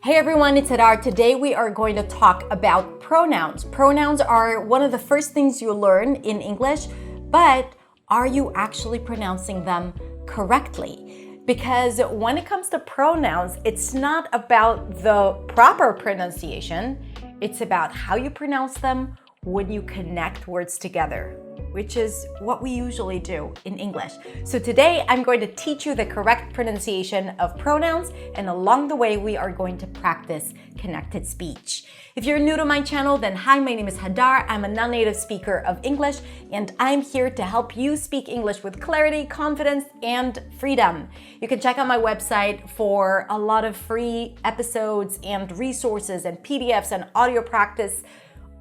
Hey everyone, it's Hadar. Today we are going to talk about pronouns. Pronouns are one of the first things you learn in English, but are you actually pronouncing them correctly? Because when it comes to pronouns, it's not about the proper pronunciation, it's about how you pronounce them when you connect words together, which is what we usually do in English. So today I'm going to teach you the correct pronunciation of pronouns, and along the way we are going to practice connected speech. If you're new to my channel, then hi, my name is Hadar. I'm a non-native speaker of English, and I'm here to help you speak English with clarity, confidence, and freedom. You can check out my website for a lot of free episodes and resources and PDFs and audio practice,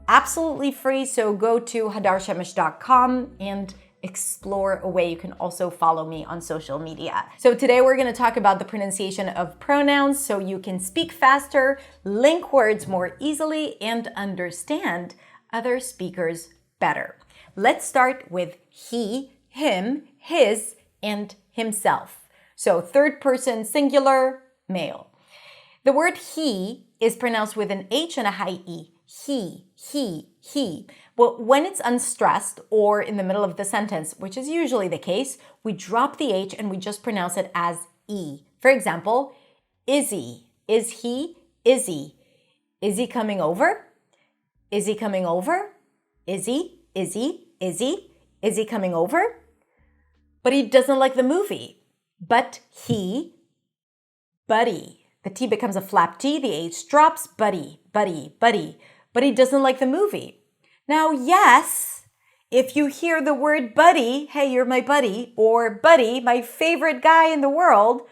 absolutely free. So go to hadarshemesh.com and explore away. You can also follow me on social media. So today we're going to talk about the pronunciation of pronouns so you can speak faster, link words more easily, and understand other speakers better. Let's start with he, him, his, and himself. So third person singular, male. The word he is pronounced with an H and a high E. He. Well, when it's unstressed or in the middle of the sentence, which is usually the case, we drop the H and we just pronounce it as E. For example, is he, is he, is he. Is he coming over? Is he coming over? Is he, is he, is he? Is he coming over? But he doesn't like the movie. But he, buddy. The T becomes a flap T, the H drops, buddy. But he doesn't like the movie. Now, yes, if you hear the word buddy, hey, you're my buddy, or buddy, my favorite guy in the world,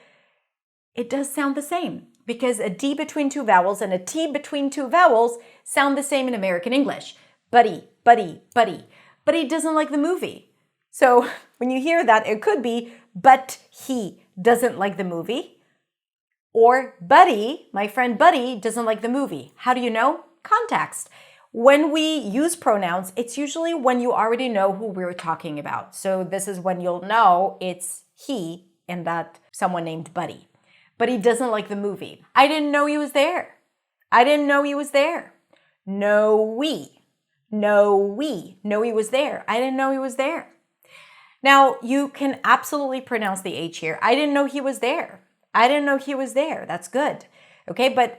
it does sound the same because a D between two vowels and a T between two vowels sound the same in American English. Buddy. But he doesn't like the movie. So when you hear that, it could be, but he doesn't like the movie. Or buddy, my friend buddy, doesn't like the movie. How do you know? Context. When we use pronouns, it's usually when you already know who we're talking about. So this is when you'll know it's he and not someone named Buddy. But he doesn't like the movie. I didn't know he was there. I didn't know he was there. No, we. No, he was there. I didn't know he was there. Now, you can absolutely pronounce the H here. I didn't know he was there. I didn't know he was there. That's good. Okay, but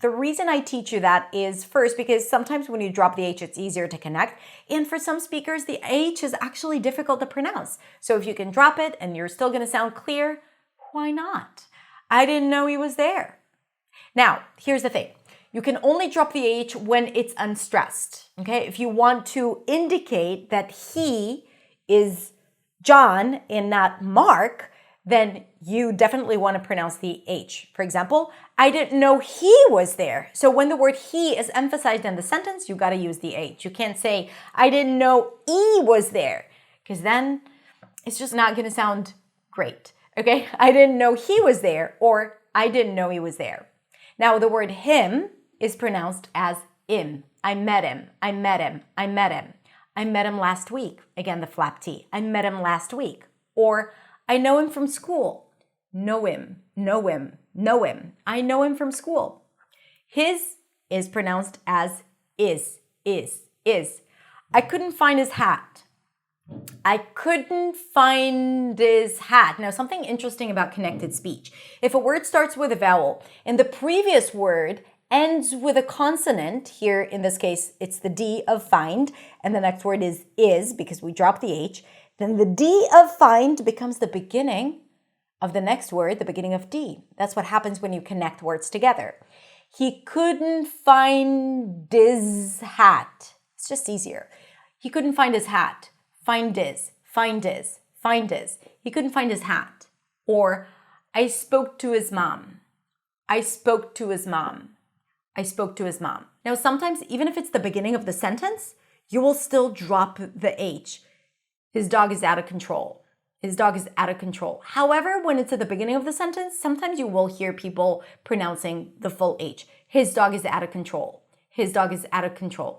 the reason I teach you that is first because sometimes when you drop the H, it's easier to connect. And for some speakers, the H is actually difficult to pronounce. So if you can drop it and you're still going to sound clear, why not? I didn't know he was there. Now, here's the thing. You can only drop the H when it's unstressed. Okay, if you want to indicate that he is John and not Mark, then you definitely want to pronounce the H. For example, I didn't know he was there. So when the word he is emphasized in the sentence, you got to use the H. You can't say, I didn't know he was there, because then it's just not going to sound great. Okay, I didn't know he was there, or I didn't know he was there. Now the word him is pronounced as im. I met him. I met him last week. Again, the flap T. I met him last week. Or I know him from school. Know him. I know him from school. His is pronounced as is. I couldn't find his hat. Now, something interesting about connected speech. If a word starts with a vowel and the previous word ends with a consonant, here in this case, it's the D of find, and the next word is because we dropped the H, then the D of find becomes the beginning of the next word, the beginning of D. That's what happens when you connect words together. He couldn't find his hat. It's just easier. He couldn't find his hat. Find his. He couldn't find his hat. Or I spoke to his mom. Now, sometimes, even if it's the beginning of the sentence, you will still drop the H. His dog is out of control. However, when it's at the beginning of the sentence, sometimes you will hear people pronouncing the full H. His dog is out of control.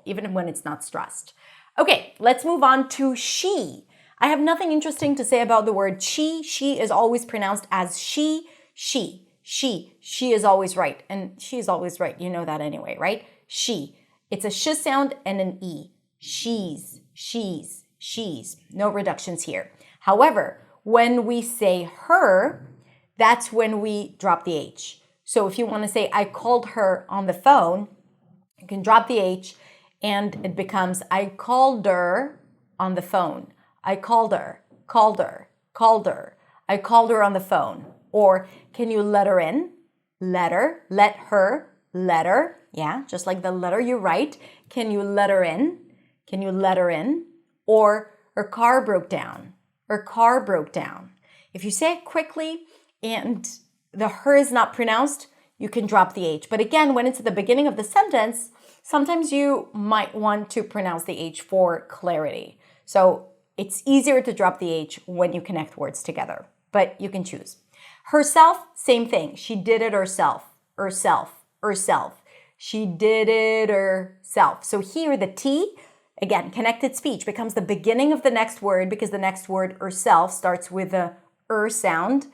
Even when it's not stressed. Okay, let's move on to she. I have nothing interesting to say about the word she. She is always pronounced as she. She is always right. And she's always right. You know that anyway, right? She. It's a sh sound and an E. She's. No reductions here. However, when we say her, that's when we drop the H. So if you want to say, I called her on the phone, you can drop the H and it becomes, I called her on the phone. I called her. I called her on the phone. Or can you let her in? Let her. Yeah, just like the letter you write. Can you let her in? Or her car broke down. If you say it quickly and the her is not pronounced, you can drop the H. But again, when it's at the beginning of the sentence, sometimes you might want to pronounce the H for clarity. So it's easier to drop the H when you connect words together, but you can choose. Herself, same thing. She did it herself. She did it herself. So here the T, again, connected speech becomes the beginning of the next word because the next word herself starts with a sound.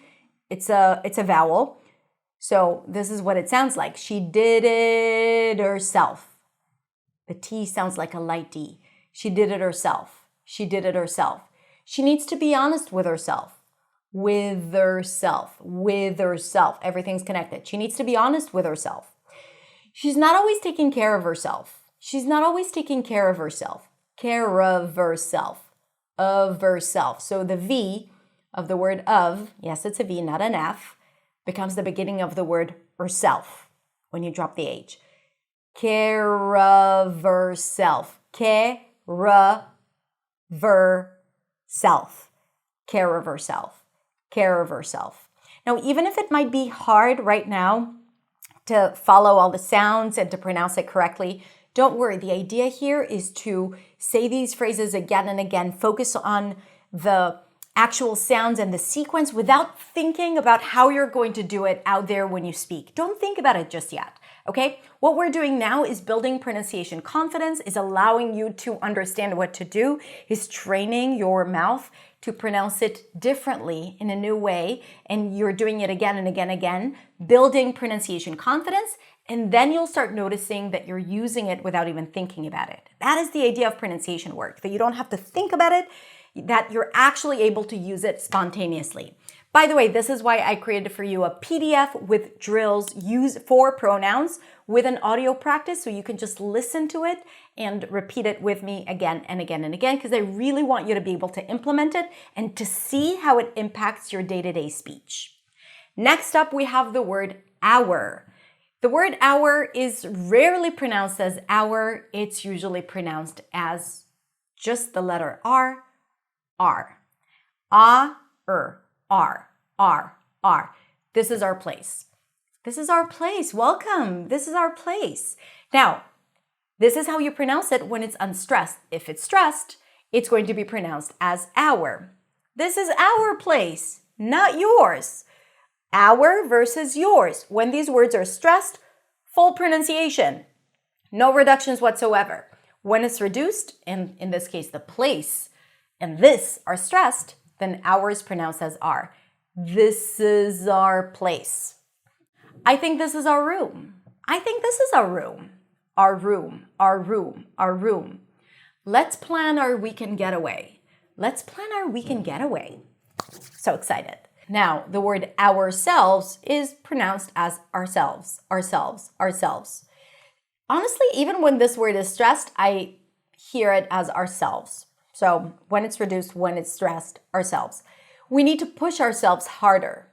It's a vowel. So this is what it sounds like. She did it herself. The T sounds like a light D. She did it herself. She needs to be honest with herself. With herself. Everything's connected. She needs to be honest with herself. She's not always taking care of herself. Care of herself. So the V of the word of, yes, it's a V, not an F, becomes the beginning of the word herself when you drop the H. Care of herself. Care of herself. Now, even if it might be hard right now to follow all the sounds and to pronounce it correctly, don't worry. The idea here is to say these phrases again and again, focus on the actual sounds and the sequence without thinking about how you're going to do it out there when you speak. Don't think about it just yet, okay? What we're doing now is building pronunciation confidence, is allowing you to understand what to do, is training your mouth to pronounce it differently in a new way, and you're doing it again and again, building pronunciation confidence, and then you'll start noticing that you're using it without even thinking about it. That is the idea of pronunciation work, that you don't have to think about it, that you're actually able to use it spontaneously. By the way, this is why I created for you a PDF with drills used for pronouns with an audio practice, so you can just listen to it and repeat it with me again and again and again, because I really want you to be able to implement it and to see how it impacts your day-to-day speech. Next up, we have the word hour. The word hour is rarely pronounced as hour. It's usually pronounced as just the letter R. R. This is our place. Welcome. This is our place. Now, this is how you pronounce it when it's unstressed. If it's stressed, it's going to be pronounced as our. This is our place, not yours. Our versus yours. When these words are stressed, full pronunciation. No reductions whatsoever. When it's reduced, and in this case, the place and this are stressed, then our is pronounced as our. This is our place. I think this is our room. I think this is our room. Our room. Let's plan our weekend getaway. So excited. Now, the word ourselves is pronounced as ourselves. Honestly, even when this word is stressed, I hear it as ourselves. So when it's reduced, when it's stressed, ourselves. We need to push ourselves harder.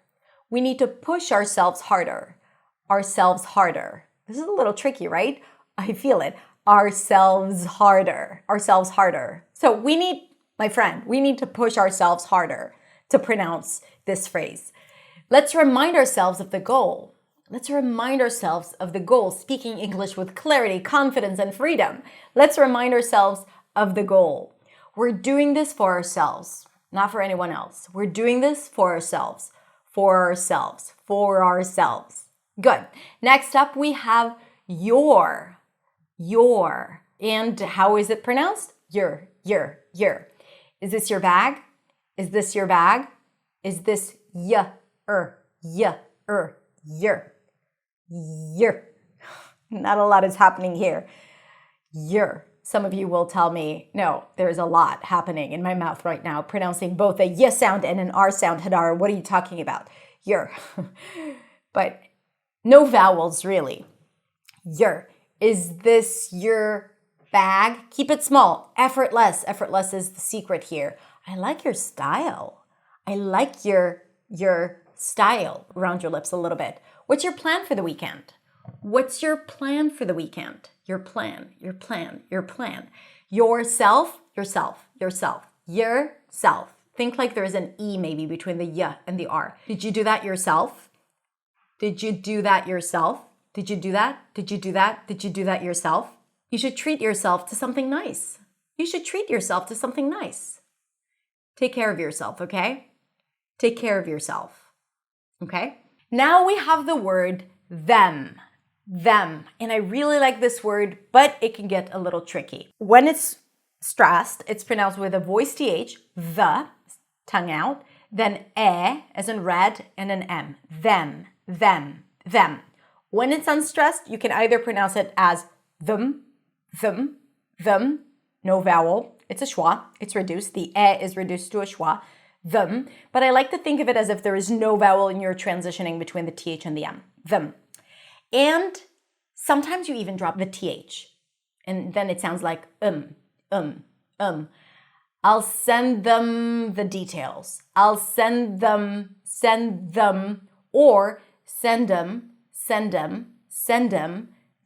Ourselves harder. This is a little tricky, right? I feel it. Ourselves harder. So we need to push ourselves harder to pronounce this phrase. Let's remind ourselves of the goal. Speaking English with clarity, confidence, and freedom. Let's remind ourselves of the goal. We're doing this for ourselves, not for anyone else. We're doing this for ourselves. Good. Next up, we have your. And how is it pronounced? Your. Is this your bag? Is this Yer. Yer. Not a lot is happening here. Yer. Some of you will tell me, no, there's a lot happening in my mouth right now, pronouncing both a y sound and an r sound. Hadar, what are you talking about? Yer. But no vowels, really. Yer. Is this your bag? Keep it small. Effortless. Effortless is the secret here. I like your style. I like your style around your lips a little bit. What's your plan for the weekend? What's your plan for the weekend? Your plan, your plan, your plan. Yourself, yourself, yourself, yourself. Think like there's an E maybe between the y and the R. Did you do that yourself? Did you do that yourself? Did you do that? Did you do that? Did you do that yourself? You should treat yourself to something nice. You should treat yourself to something nice. Take care of yourself, okay? Take care of yourself, okay? Now we have the word them. Them. And I really like this word, but it can get a little tricky. When it's stressed, it's pronounced with a voiced th, the, tongue out, then e, as in red, and an m. Them, them, them. When it's unstressed, you can either pronounce it as them, them, them, no vowel. It's a schwa. It's reduced. The e is reduced to a schwa. Them. But I like to think of it as if there is no vowel and you're transitioning between the th and the m. Them. And sometimes you even drop the th. And then it sounds like I'll send them the details. I'll send them, or send them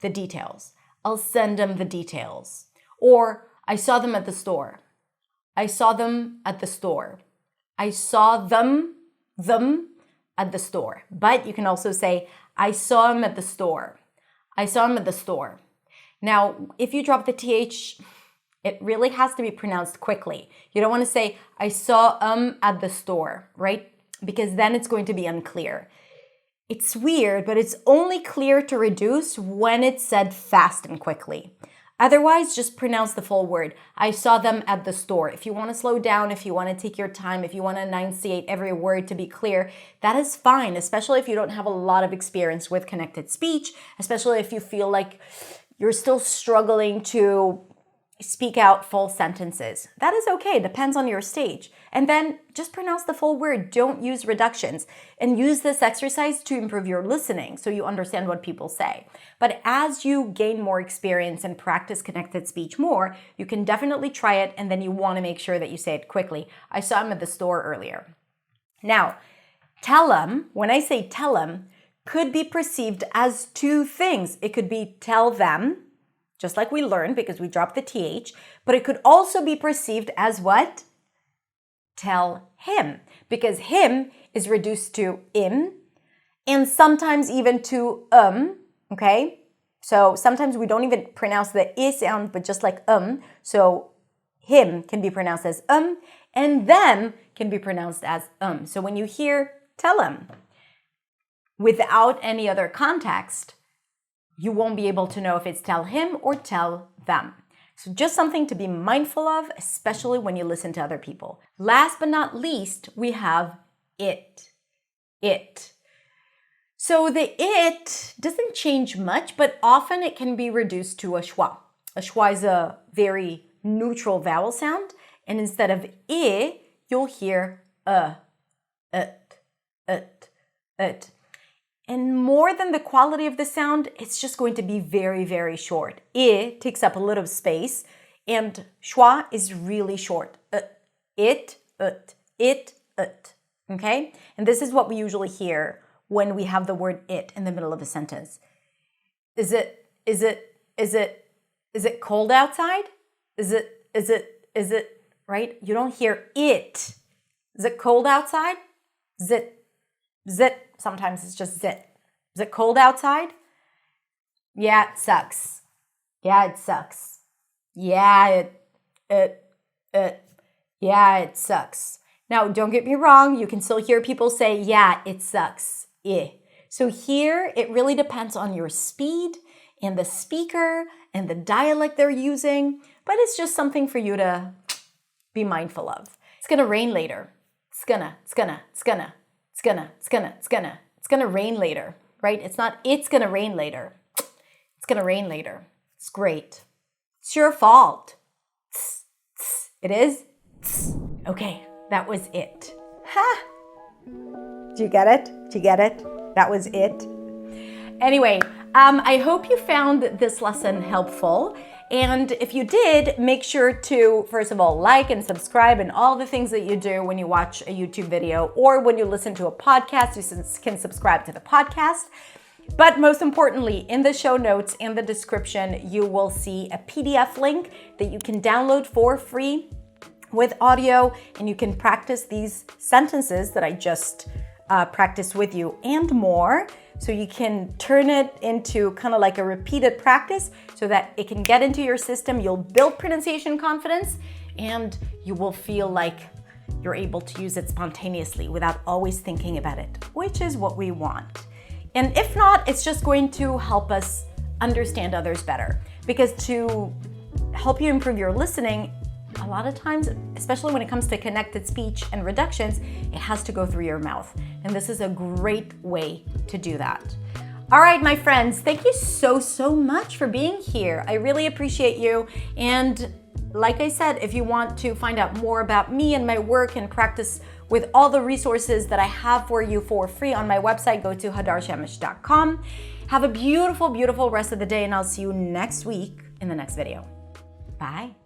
the details. I'll send them the details. Or I saw them at the store. I saw them at the store. I saw them at the store. But you can also say, I saw him at the store. I saw him at the store. Now, if you drop the th, it really has to be pronounced quickly. You don't want to say, I saw at the store, right? Because then it's going to be unclear. It's weird, but it's only clear to reduce when it's said fast and quickly. Otherwise, just pronounce the full word. I saw them at the store. If you want to slow down, if you want to take your time, if you want to enunciate every word to be clear, that is fine, especially if you don't have a lot of experience with connected speech, especially if you feel like you're still struggling to speak out full sentences. That is okay, depends on your stage. And then just pronounce the full word, don't use reductions. And use this exercise to improve your listening so you understand what people say. But as you gain more experience and practice connected speech more, you can definitely try it, and then you want to make sure that you say it quickly. I saw him at the store earlier. Now, tell him, when I say tell him, could be perceived as two things. It could be tell them, just like we learned because we dropped the th, but it could also be perceived as what? Tell him, because him is reduced to im, and sometimes even to okay? So sometimes we don't even pronounce the I sound, but just like so him can be pronounced as and them can be pronounced as So when you hear tell him, without any other context, you won't be able to know if it's tell him or tell them. So just something to be mindful of, especially when you listen to other people. Last but not least, we have it. It. So the it doesn't change much, but often it can be reduced to a schwa. A schwa is a very neutral vowel sound, and instead of I, you'll hear it. And more than the quality of the sound, it's just going to be very, very short. I takes up a little space, and schwa is really short. It. Okay? And this is what we usually hear when we have the word it in the middle of a sentence. Is it cold outside? Is it, right? You don't hear it. Is it cold outside? Zit. Sometimes it's just zit. Is it cold outside? Yeah, it sucks. Yeah, it sucks. Yeah, it sucks. Now, don't get me wrong. You can still hear people say, yeah, it sucks. So here, it really depends on your speed and the speaker and the dialect they're using, but it's just something for you to be mindful of. It's gonna rain later. It's gonna rain later. right? It's not, it's gonna rain later. It's gonna rain later. It's great. It's your fault. It is? Okay, that was it. Ha! Do you get it? Do you get it? That was it. Anyway, I hope you found this lesson helpful. And if you did, make sure to, first of all, like and subscribe and all the things that you do when you watch a YouTube video or when you listen to a podcast, you can subscribe to the podcast. But most importantly, in the show notes and the description, you will see a PDF link that you can download for free with audio, and you can practice these sentences that I just practiced with you and more. So you can turn it into kind of like a repeated practice so that it can get into your system. You'll build pronunciation confidence and you will feel like you're able to use it spontaneously without always thinking about it, which is what we want. And if not, it's just going to help us understand others better. Because to help you improve your listening, a lot of times, especially when it comes to connected speech and reductions, it has to go through your mouth. And this is a great way to do that. All right, my friends, thank you so much for being here. I really appreciate you. And like I said, if you want to find out more about me and my work and practice with all the resources that I have for you for free on my website, go to hadarshamish.com. Have a beautiful, beautiful rest of the day, and I'll see you next week in the next video. Bye.